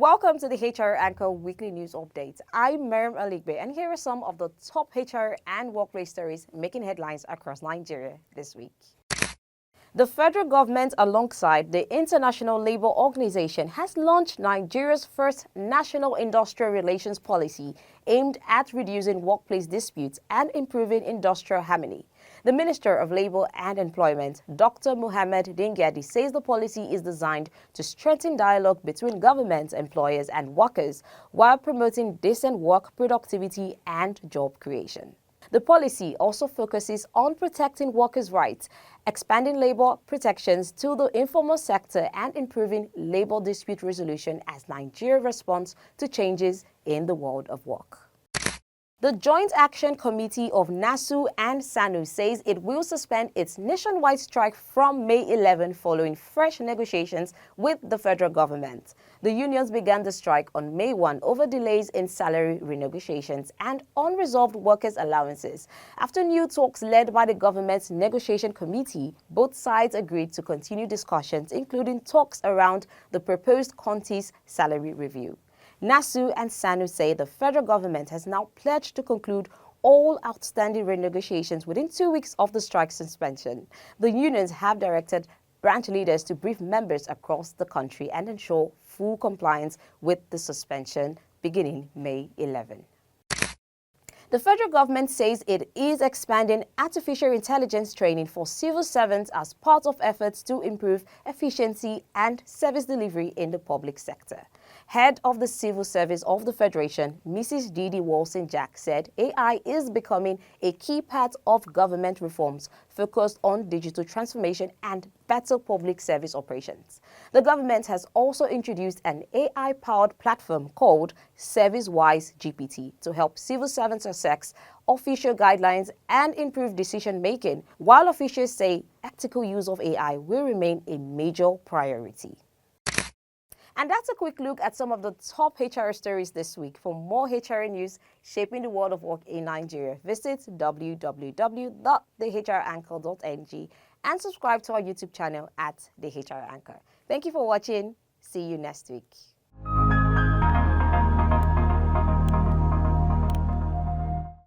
Welcome to the HR Anchor Weekly News Update. I'm Miriam Aligbe, and here are some of the top HR and workplace stories making headlines across Nigeria this week. The federal government, alongside the International Labour Organization, has launched Nigeria's first national industrial relations policy aimed at reducing workplace disputes and improving industrial harmony. The Minister of Labour and Employment, Dr. Mohammed Dingyadi, says the policy is designed to strengthen dialogue between government, employers and workers while promoting decent work productivity and job creation. The policy also focuses on protecting workers' rights, expanding labor protections to the informal sector and improving labor dispute resolution as Nigeria responds to changes in the world of work. The Joint Action Committee of NASU and SANU says it will suspend its nationwide strike from May 11 following fresh negotiations with the federal government. The unions began the strike on May 1 over delays in salary renegotiations and unresolved workers' allowances. After new talks led by the government's negotiation committee, both sides agreed to continue discussions, including talks around the proposed Conti's salary review. NASU and SANU say the federal government has now pledged to conclude all outstanding renegotiations within 2 weeks of the strike suspension. The unions have directed branch leaders to brief members across the country and ensure full compliance with the suspension beginning May 11. The federal government says it is expanding artificial intelligence training for civil servants as part of efforts to improve efficiency and service delivery in the public sector. Head of the Civil Service of the Federation, Mrs. Didi Wilson-Jack, said AI is becoming a key part of government reforms focused on digital transformation and better public service operations. The government has also introduced an AI-powered platform called ServiceWise GPT to help civil servants assess official guidelines and improve decision-making, while officials say ethical use of AI will remain a major priority. And that's a quick look at some of the top HR stories this week. For more HR news shaping the world of work in Nigeria, visit www.thehranchor.ng and subscribe to our YouTube channel at The HR Anchor. Thank you for watching. See you next week.